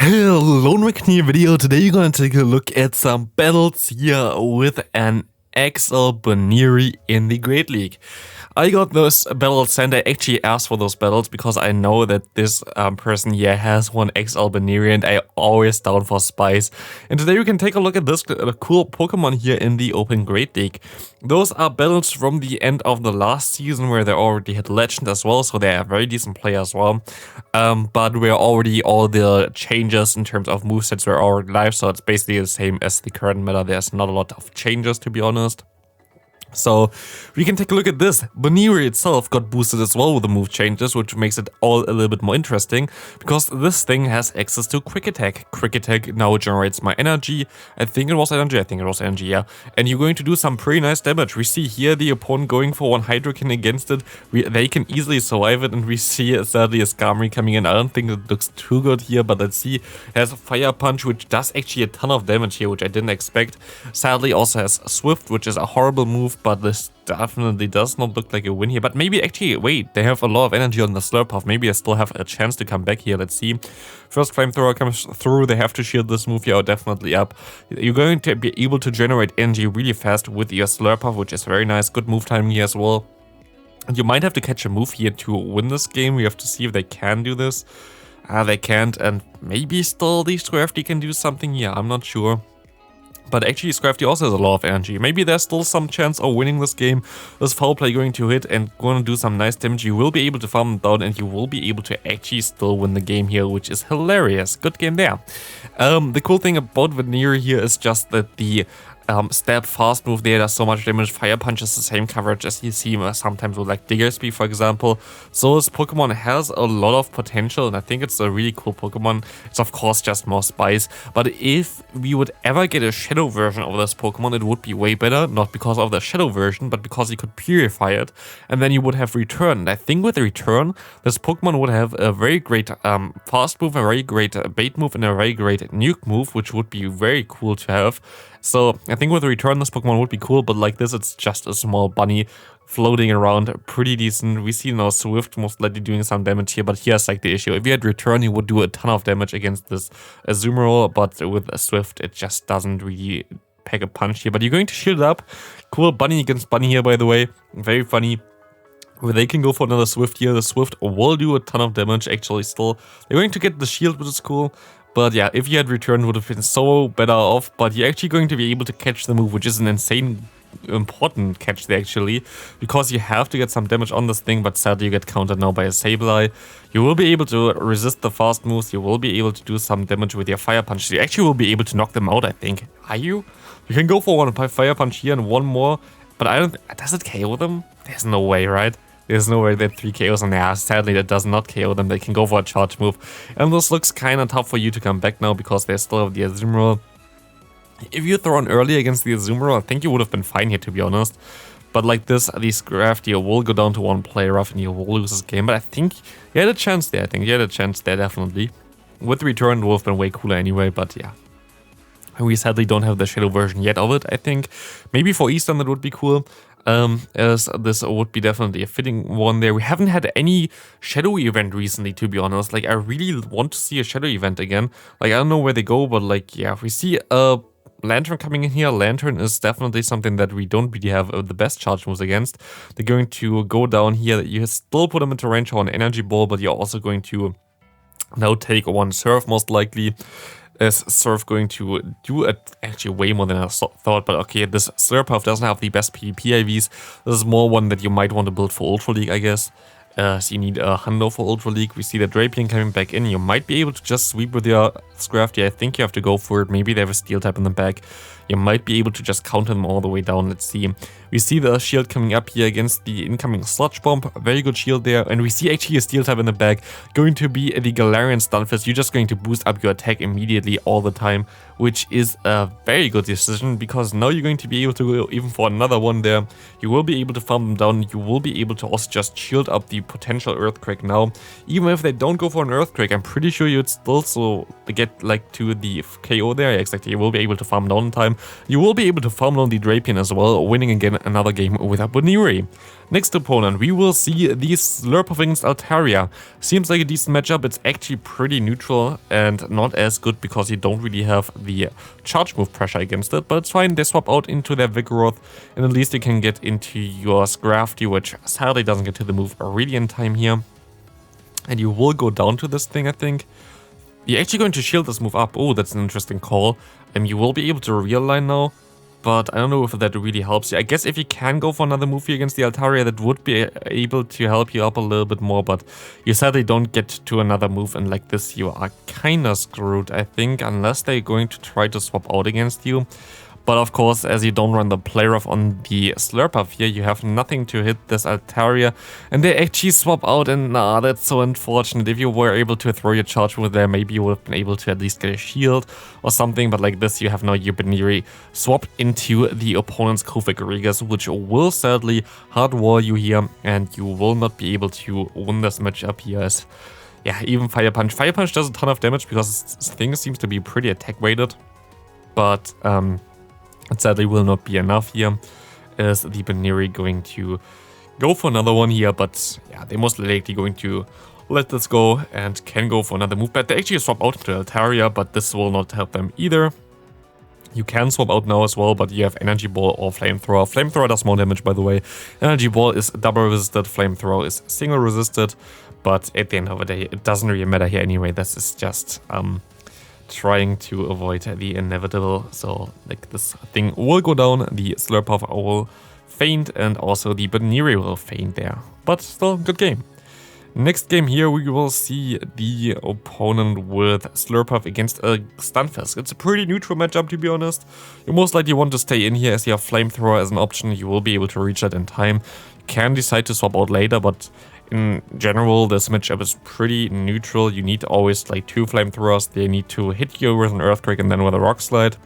Hello, McNear video. Today you're gonna take a look at some battles here with an XL Buneary in the Great League. I got those battles and I actually asked for those battles because I know that this person here has one XL Buneary and I always down for spice. And today we can take a look at this cool Pokemon here in the Open Great League. Those are battles from the end of the last season where they already had Legend as well, so they are a very decent player as well. But where already all the changes in terms of movesets were already live, so it's basically the same as the current meta. There's not a lot of changes, to be honest. So we can take a look at this. Buneary itself got boosted as well with the move changes, which makes it all a little bit more interesting because this thing has access to Quick Attack. Quick Attack now generates my energy. I think it was energy, yeah. And you're going to do some pretty nice damage. We see here the opponent going for one Hydrokin against it. They can easily survive it, and we see sadly a Skarmory coming in. I don't think it looks too good here, but let's see. It has a Fire Punch, which does actually a ton of damage here, which I didn't expect. Sadly also has Swift, which is a horrible move, but this definitely does not look like a win here. But maybe actually, wait, they have a lot of energy on the Slurpuff. Maybe they still have a chance to come back here. Let's see. First Flamethrower comes through. They have to shield this move here definitely up. You're going to be able to generate energy really fast with your Slurpuff, which is very nice. Good move timing here as well. And you might have to catch a move here to win this game. We have to see if they can do this. They can't, and maybe still the Scrafty can do something here. I'm not sure. But actually, Scrafty also has a lot of energy. Maybe there's still some chance of winning this game. This Foul Play going to hit and going to do some nice damage. You will be able to farm them down and you will be able to actually still win the game here, which is hilarious. Good game there. The cool thing about Buneary here is just that the stab fast move there does so much damage. Fire Punch is the same coverage as you see sometimes with like Diggersby, for example. So this Pokemon has a lot of potential and I think it's a really cool Pokemon. It's of course just more spice, but if we would ever get a Shadow version of this Pokemon, it would be way better. Not because of the Shadow version, but because you could purify it and then you would have Return. And I think with Return, this Pokemon would have a very great fast move, a very great bait move, and a very great nuke move, which would be very cool to have. So I think with Return, this Pokemon would be cool, but like this, it's just a small bunny floating around, pretty decent. We see now Swift most likely doing some damage here, but here's like the issue. If you had Return, you would do a ton of damage against this Azumarill, but with a Swift, it just doesn't really pack a punch here. But you're going to shield it up. Cool bunny against bunny here, by the way. Very funny. Where they can go for another Swift here. The Swift will do a ton of damage, actually, still. They're going to get the shield, which is cool. But yeah, if you had Returned, it would have been so better off. But you're actually going to be able to catch the move, which is an insane important catch there actually. Because you have to get some damage on this thing, but sadly you get countered now by a Sableye. You will be able to resist the fast moves. You will be able to do some damage with your Fire Punch. You actually will be able to knock them out, I think. Are you? You can go for one Fire Punch here and one more. But I don't... Does it KO them? There's no way, right? There's no way that 3 KOs on there. Sadly, that does not KO them. They can go for a charge move. And this looks kind of tough for you to come back now because they still have the Azumarill. If you throw on early against the Azumarill, I think you would have been fine here, to be honest. But like this, the Scrafty will go down to one play rough and you will lose this game. But I think you had a chance there. Definitely. With Return, it would have been way cooler anyway, but yeah. We sadly don't have the Shadow version yet of it, I think. Maybe for Eastern that would be cool. As this would be definitely a fitting one there. We haven't had any Shadow event recently, to be honest. Like, I really want to see a Shadow event again. Like, I don't know where they go, but like, yeah, if we see a Lantern coming in here, Lantern is definitely something that we don't really have the best charge moves against. They're going to go down here. You still put them into range on Energy Ball, but you're also going to now take one Surf, most likely. Is Surf going to do actually way more than I thought, but okay, this Slurpuff doesn't have the best PvP IVs. This is more one that you might want to build for Ultra League, I guess. So you need a Hundo for Ultra League. We see the Drapion coming back in. You might be able to just sweep with your Scrafty. I think you have to go for it. Maybe they have a Steel type in the back. You might be able to just counter them all the way down. Let's see. We see the shield coming up here against the incoming Sludge Bomb. Very good shield there. And we see actually a Steel type in the back. Going to be the Galarian Stunfisk. You're just going to boost up your attack immediately all the time, which is a very good decision because now you're going to be able to go even for another one there. You will be able to farm them down. You will be able to also just shield up the potential Earthquake now. Even if they don't go for an Earthquake, I'm pretty sure you'd still get like to the KO there. Yeah, exactly. You will be able to farm down in time. You will be able to farm down the Drapion as well, winning again another game with a Buneary. Next opponent, we will see the Slurpuff against Altaria. Seems like a decent matchup. It's actually pretty neutral and not as good because you don't really have the charge move pressure against it. But it's fine, they swap out into their Vigoroth and at least you can get into your Scrafty, which sadly doesn't get to the move really in time here. And you will go down to this thing, I think. You're actually going to shield this move up. Oh, that's an interesting call. You will be able to realign now. But I don't know if that really helps you. I guess if you can go for another move here against the Altaria, that would be able to help you up a little bit more. But you sadly don't get to another move, and like this, you are kinda screwed, I think, unless they're going to try to swap out against you. But of course, as you don't run the play rough on the Slurpuff here, you have nothing to hit this Altaria. And they actually swap out, and nah, that's so unfortunate. If you were able to throw your charge move there, maybe you would have been able to at least get a shield or something. But like this, you have now your Buneary swap into the opponent's Kaiwei, which will sadly hard wall you here. And you will not be able to win this matchup here as, yeah, even Fire Punch. Fire Punch does a ton of damage because this thing seems to be pretty attack weighted. But, it sadly will not be enough here, as the Buneary going to go for another one here, but yeah, they're most likely going to let this go and can go for another move. But they actually swap out into Altaria, but this will not help them either. You can swap out now as well, but you have Energy Ball or Flamethrower. Flamethrower does more damage, by the way. Energy Ball is double resisted, Flamethrower is single resisted, but at the end of the day, it doesn't really matter here anyway. This is just trying to avoid the inevitable. So like this thing will go down, the Slurpuff will faint, and also the Buneary will faint there. But still, good game. Next game here, we will see the opponent with Slurpuff against a Stunfisk. It's a pretty neutral matchup, to be honest. You most likely want to stay in here as you have Flamethrower as an option. You will be able to reach that in time. You can decide to swap out later, but in general, this matchup is pretty neutral. You need always like 2 Flamethrowers. They need to hit you with an Earthquake and then with a Rock Slide.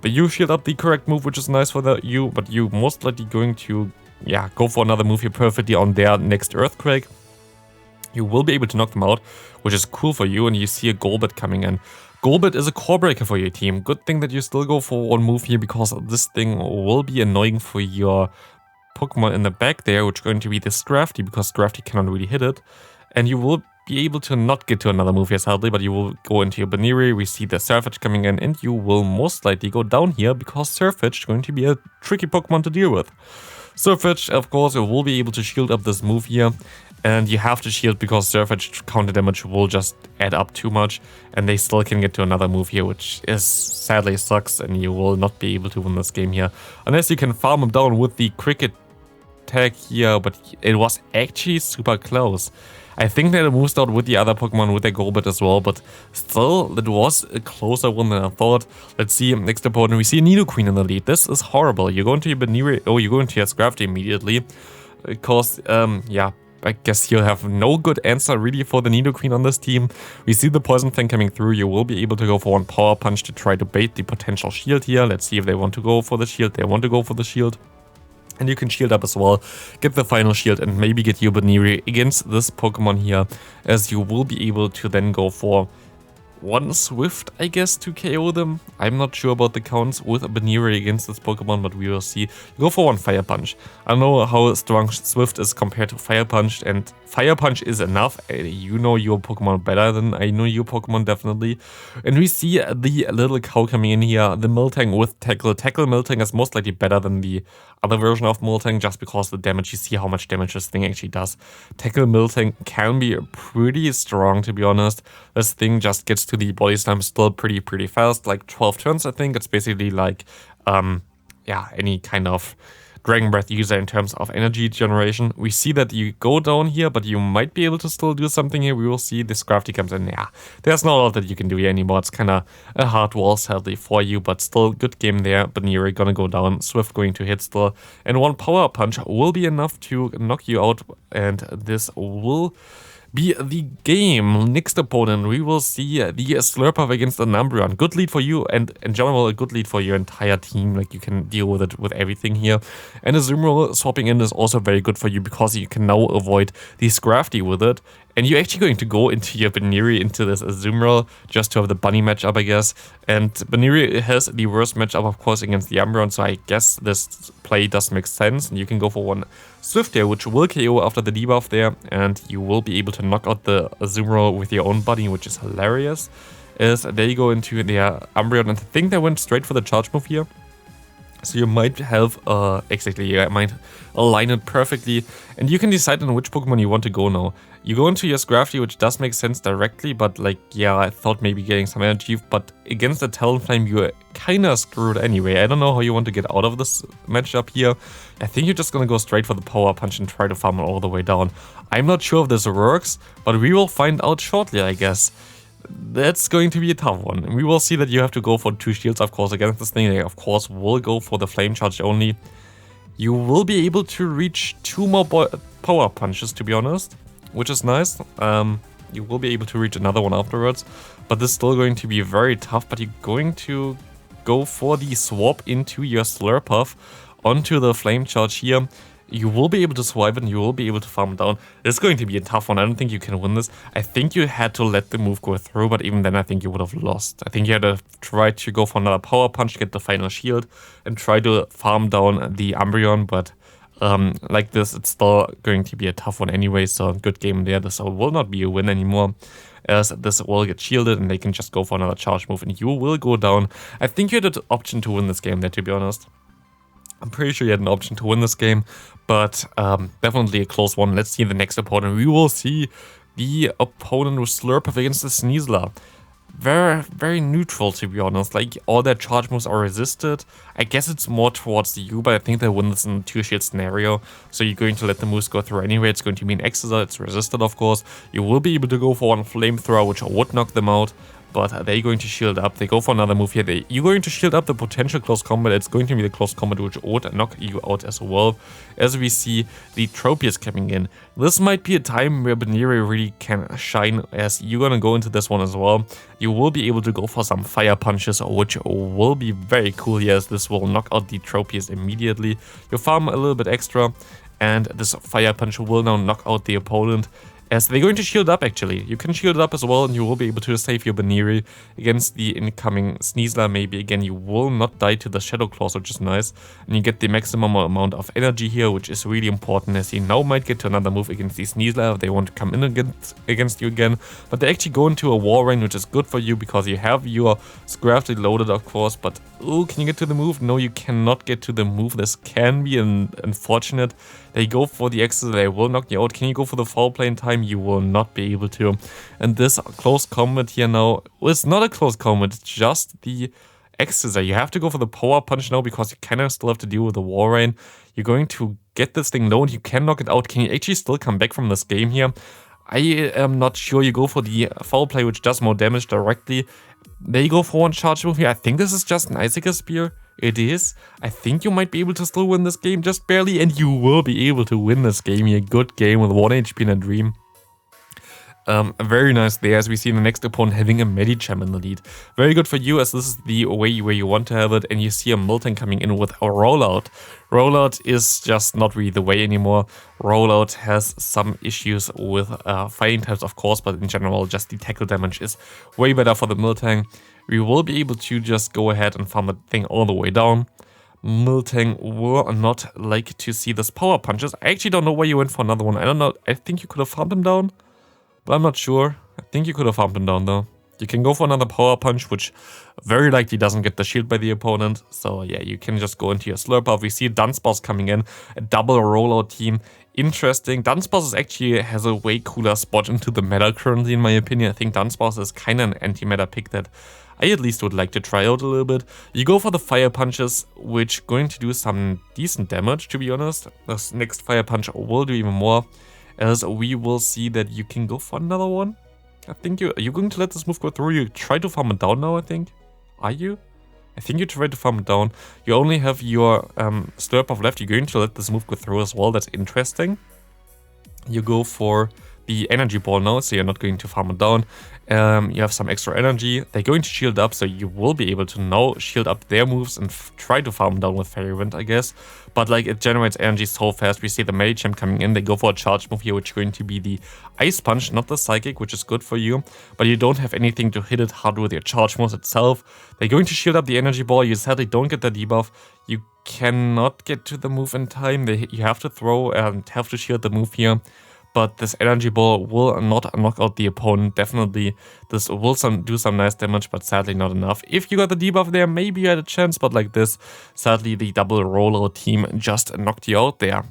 But you shield up the correct move, which is nice for you, but you most likely going to, yeah, go for another move here perfectly on their next Earthquake. You will be able to knock them out, which is cool for you, and you see a Golbat coming in. Golbat is a core breaker for your team. Good thing that you still go for one move here, because this thing will be annoying for your Pokemon in the back there, which is going to be the Scrafty, because Scrafty cannot really hit it. And you will be able to not get to another move here sadly, but you will go into your Buneary. We see the Surfetch coming in, and you will most likely go down here, because Surfetch is going to be a tricky Pokemon to deal with. Surfetch, of course, will be able to shield up this move here, and you have to shield because Surfetch counter damage will just add up too much, and they still can get to another move here, which is sadly sucks, and you will not be able to win this game here unless you can farm him down with the Cricket tag here. But it was actually super close. I think they moved out with the other Pokemon with their Golbat as well, but still, it was a closer one than I thought. Let's see, next opponent, we see Nidoqueen in the lead. This is horrible. You go into your Buneary, oh, you go into your Scrafty immediately, because, yeah, I guess you'll have no good answer really for the Nidoqueen on this team. We see the Poison Fang coming through. You will be able to go for one Power Punch to try to bait the potential shield here. Let's see if they want to go for the shield. They want to go for the shield. And you can shield up as well, get the final shield, and maybe get your Buneary against this Pokemon here, as you will be able to then go for one Swift, I guess, to KO them. I'm not sure about the counts with a Buneary against this Pokemon, but we will see. You go for one Fire Punch. I don't know how strong Swift is compared to Fire Punch, and Fire Punch is enough. You know your Pokemon better than I know your Pokemon, definitely. And we see the little cow coming in here, the Miltank with Tackle. Tackle Miltank is most likely better than the other version of Miltank, just because the damage, you see how much damage this thing actually does. Tackle Miltank can be pretty strong, to be honest. This thing just gets to the body slam still pretty fast, like 12 turns, I think. It's basically like, yeah, any kind of Dragon Breath user in terms of energy generation. We see that you go down here, but you might be able to still do something here. We will see the Scrafty comes in. Yeah, there's not a lot that you can do here anymore. It's kind of a hard wall sadly for you, but still good game there. But you're gonna go down, Swift going to hit still, and one Power Punch will be enough to knock you out, and this will be the game. Next opponent, we will see the Slurpuff against a Numbreon. Good lead for you, and in general a good lead for your entire team. Like, you can deal with it with everything here. And Azumarill swapping in is also very good for you, because you can now avoid the Scrafty with it. And you're actually going to go into your Buneary into this Azumarill just to have the bunny matchup, I guess. And Buneary has the worst matchup, of course, against the Umbreon, so I guess this play does make sense. And you can go for one Swift there, which will KO after the debuff there, and you will be able to knock out the Azumarill with your own bunny, which is hilarious. As they go into their Umbreon, and I think they went straight for the charge move here. So you might have, might align it perfectly, and you can decide on which Pokemon you want to go now. You go into your Scrafty, which does make sense directly, but like, yeah, I thought maybe getting some energy, but against the Talonflame, you're kinda screwed anyway. I don't know how you want to get out of this matchup here. I think you're just gonna go straight for the Power Punch and try to farm it all the way down. I'm not sure if this works, but we will find out shortly, I guess. That's going to be a tough one. We will see that you have to go for 2 shields, of course, against this thing. They, of course, will go for the Flame Charge only. You will be able to reach 2 more Power Punches, to be honest, which is nice. You will be able to reach another one afterwards, but this is still going to be very tough. But you're going to go for the swap into your Slurpuff onto the Flame Charge here. You will be able to swipe it and you will be able to farm it down. It's going to be a tough one. I don't think you can win this. I think you had to let the move go through, but even then I think you would have lost. I think you had to try to go for another Power Punch, get the final shield, and try to farm down the Umbreon, but like this, it's still going to be a tough one anyway, so good game there. This will not be a win anymore, as this will get shielded and they can just go for another charge move and you will go down. I think you had the option to win this game there, to be honest. I'm pretty sure you had an option to win this game, but definitely a close one. Let's see the next opponent. We will see the opponent with Slurpuff against the Sneasler. Very, very neutral, to be honest. Like, all their charge moves are resisted. I guess it's more towards you, but I think they win this in a 2-shield scenario. So you're going to let the moves go through anyway. It's going to be an Exeter. It's resisted, of course. You will be able to go for one Flamethrower, which would knock them out. But they're going to shield up. They go for another move here. You're going to shield up the potential close combat. It's going to be the close combat which would knock you out as well. As we see the Tropius coming in. This might be a time where Buneary really can shine, as you're going to go into this one as well. You will be able to go for some Fire Punches, which will be very cool here, as this will knock out the Tropius immediately. You farm a little bit extra, and this Fire Punch will now knock out the opponent. As they're going to shield up, actually. You can shield up as well, and you will be able to save your Buneary against the incoming Sneasler. Maybe again, you will not die to the Shadow Claws, which is nice. And you get the maximum amount of energy here, which is really important, as you now might get to another move against the Sneasler if they want to come in against you again. But they actually go into a War Rain, which is good for you because you have your Scrafty loaded, of course. But, oh, can you get to the move? No, you cannot get to the move. This can be unfortunate. They go for the Exeter, they will knock you out. Can you go for the Foul Play in time? You will not be able to. And this close combat here now, well, it's not a close combat, it's just the Exeter. You have to go for the Power Punch now because you kind of still have to deal with the War Rain. You're going to get this thing low and you can knock it out. Can you actually still come back from this game here? I am not sure. You go for the Foul Play, which does more damage directly. They go for one charge move here. I think this is just an Icicle Spear. It is. I think you might be able to still win this game, just barely, and you will be able to win this game here. Good game with 1 HP and a Dream. Very nice there, as we see the next opponent having a Medicham in the lead. Very good for you, as this is the way where you want to have it, and you see a Miltank coming in with a Rollout. Rollout is just not really the way anymore. Rollout has some issues with fighting types, of course, but in general, just the tackle damage is way better for the Miltank. We will be able to just go ahead and farm the thing all the way down. Miltank will not like to see this Power Punches. I actually don't know why you went for another one. I don't know. I think you could have farmed him down, but I'm not sure. I think you could have farmed him down though. You can go for another Power Punch, which very likely doesn't get the shield by the opponent. So yeah, you can just go into your Slurpuff. We see Dunsparce coming in, a double rollout team. Interesting. Dunsparce actually has a way cooler spot into the meta currently, in my opinion. I think Dunsparce is kind of an anti-meta pick that I at least would like to try out a little bit. You go for the Fire Punches, which going to do some decent damage, to be honest. This next Fire Punch will do even more, as we will see that you can go for another one. I think are you going to let this move go through? You try to farm it down now, I think. Are you? I think you try to farm it down. You only have your Slurpuff left. You're going to let this move go through as well. That's interesting. You go for the energy ball now, so you're not going to farm it down. You have some extra energy. They're going to shield up, so you will be able to now shield up their moves and try to farm down with Fairy Wind, I guess. But like, it generates energy so fast. We see the MEweedle champ coming in. They go for a charge move here, which is going to be the Ice Punch, not the Psychic, which is good for you. But you don't have anything to hit it hard with your charge moves itself. They're going to shield up the energy ball. You sadly don't get the debuff. You cannot get to the move in time. You have to throw and have to shield the move here. But this energy ball will not knock out the opponent. Definitely, this will do some nice damage, but sadly not enough. If you got the debuff there, maybe you had a chance, but like this, sadly the double roller team just knocked you out there.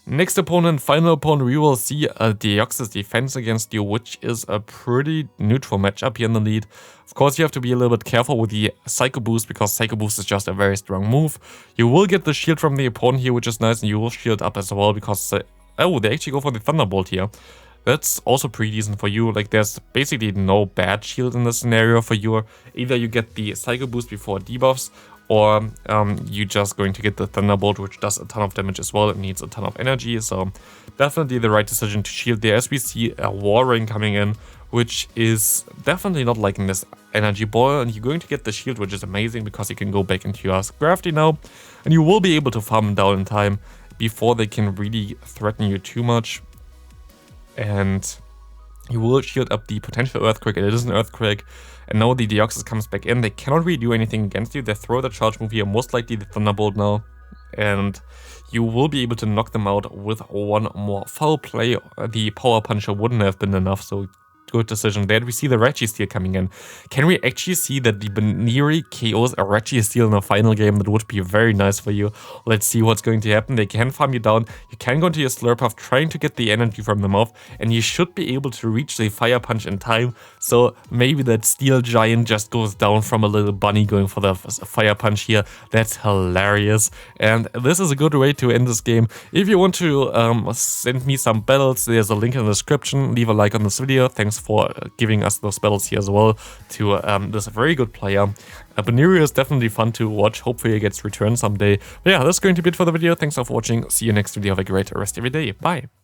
Next opponent, final opponent, we will see Deoxys defense against you, which is a pretty neutral matchup here in the lead. Of course, you have to be a little bit careful with the Psycho Boost, because Psycho Boost is just a very strong move. You will get the shield from the opponent here, which is nice, and you will shield up as well, because... oh, they actually go for the Thunderbolt here. That's also pretty decent for you. Like, there's basically no bad shield in this scenario for you. Either you get the Psycho Boost before debuffs, or you're just going to get the Thunderbolt, which does a ton of damage as well. It needs a ton of energy, so definitely the right decision to shield there. As we see a War Ring coming in, which is definitely not liking this energy ball, and you're going to get the shield, which is amazing because you can go back into your Crafty now, and you will be able to farm down in time before they can really threaten you too much. And you will shield up the potential Earthquake. It is an Earthquake. And now the Deoxys comes back in. They cannot really do anything against you. They throw the charge move here, most likely the Thunderbolt now. And you will be able to knock them out with one more foul play. The Power Puncher wouldn't have been enough, so good decision there. We see the Registeel coming in. Can we actually see that the Buneary KOs a Registeel in a final game? That would be very nice for you. Let's see what's going to happen. They can farm you down. You can go into your Slurpuff trying to get the energy from them off, and you should be able to reach the Fire Punch in time. So maybe that Steel Giant just goes down from a little bunny going for the Fire Punch here. That's hilarious. And this is a good way to end this game. If you want to send me some battles, there's a link in the description. Leave a like on this video. Thanks for giving us those battles here as well to this very good player. Buneary is definitely fun to watch. Hopefully it gets returned someday. But yeah, that's going to be it for the video. Thanks for watching. See you next video. Have a great rest of your day. Bye.